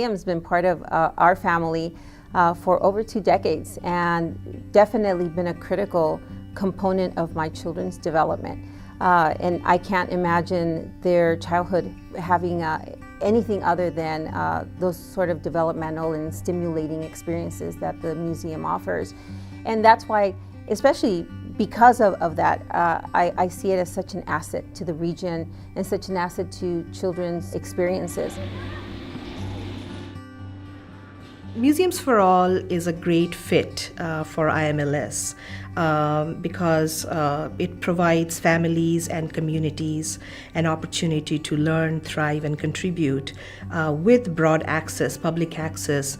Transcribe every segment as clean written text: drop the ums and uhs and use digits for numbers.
museum has been part of our family for over 2 decades and definitely been a critical component of my children's development. And I can't imagine their childhood having anything other than those sort of developmental and stimulating experiences that the museum offers. And that's why, especially because of that, I see it as such an asset to the region and such an asset to children's experiences. Museums for All is a great fit for IMLS because it provides families and communities an opportunity to learn, thrive, and contribute with broad access, public access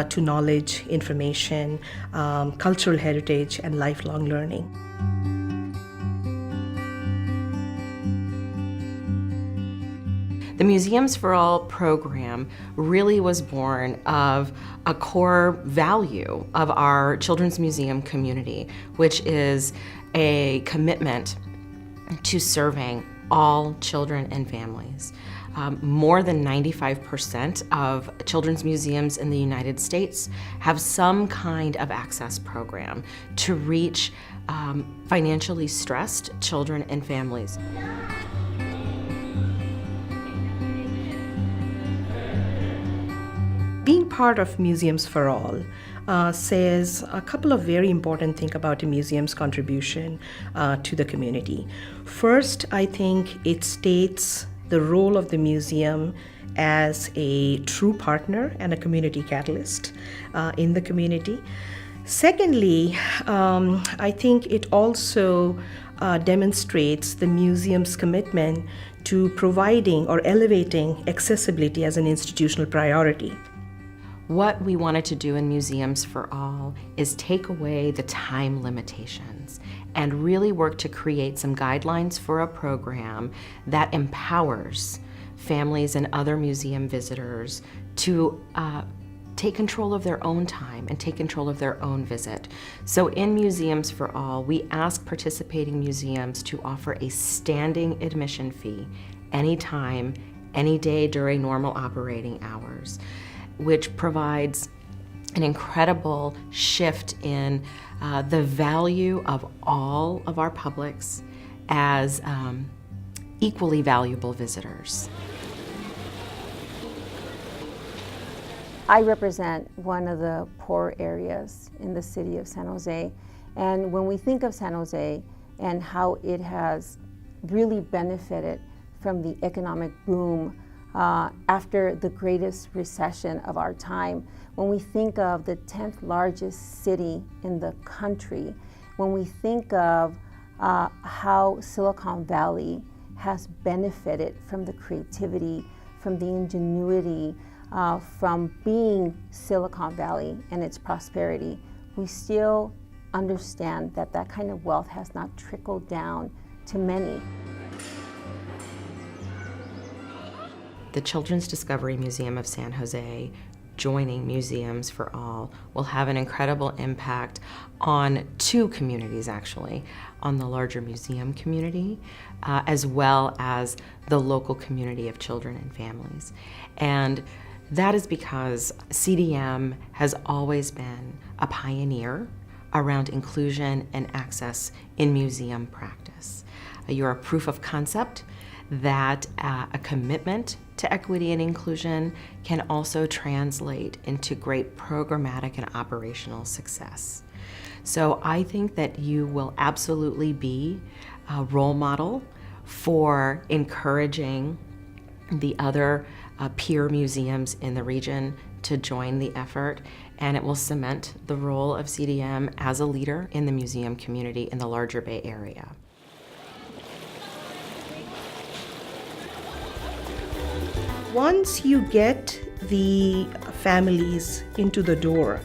to knowledge, information, cultural heritage, and lifelong learning. The Museums for All program really was born of a core value of our Children's Museum community, which is a commitment to serving all children and families. More than 95% of children's museums in the United States have some kind of access program to reach financially stressed children and families. Being part of Museums for All says a couple of very important things about a museum's contribution to the community. First, I think it states the role of the museum as a true partner and a community catalyst in the community. Secondly, I think it also demonstrates the museum's commitment to providing or elevating accessibility as an institutional priority. What we wanted to do in Museums for All is take away the time limitations and really work to create some guidelines for a program that empowers families and other museum visitors to take control of their own time and take control of their own visit. So in Museums for All, we ask participating museums to offer a standing admission fee anytime, any day during normal operating hours, which provides an incredible shift in the value of all of our publics as equally valuable visitors. I represent one of the poor areas in the city of San Jose, and when we think of San Jose and how it has really benefited from the economic boom after the greatest recession of our time, when we think of the 10th largest city in the country, when we think of how Silicon Valley has benefited from the creativity, from the ingenuity, from being Silicon Valley and its prosperity, we still understand that that kind of wealth has not trickled down to many. The Children's Discovery Museum of San Jose joining Museums for All will have an incredible impact on 2 communities, actually, on the larger museum community, as well as the local community of children and families. And that is because CDM has always been a pioneer around inclusion and access in museum practice. You're a proof of concept that a commitment to equity and inclusion can also translate into great programmatic and operational success. So I think that you will absolutely be a role model for encouraging the other peer museums in the region to join the effort, and it will cement the role of CDM as a leader in the museum community in the larger Bay Area. Once you get the families into the door,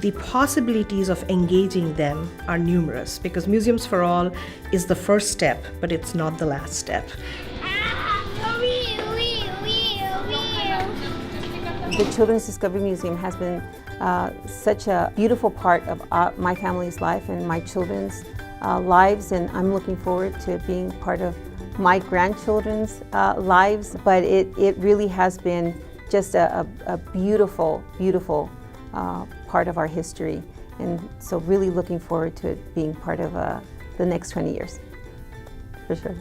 the possibilities of engaging them are numerous because Museums for All is the first step, but it's not the last step. The Children's Discovery Museum has been such a beautiful part of my family's life and my children's lives, and I'm looking forward to being part of my grandchildren's lives. But it really has been just a beautiful, beautiful part of our history. And so really looking forward to it being part of the next 20 years, for sure.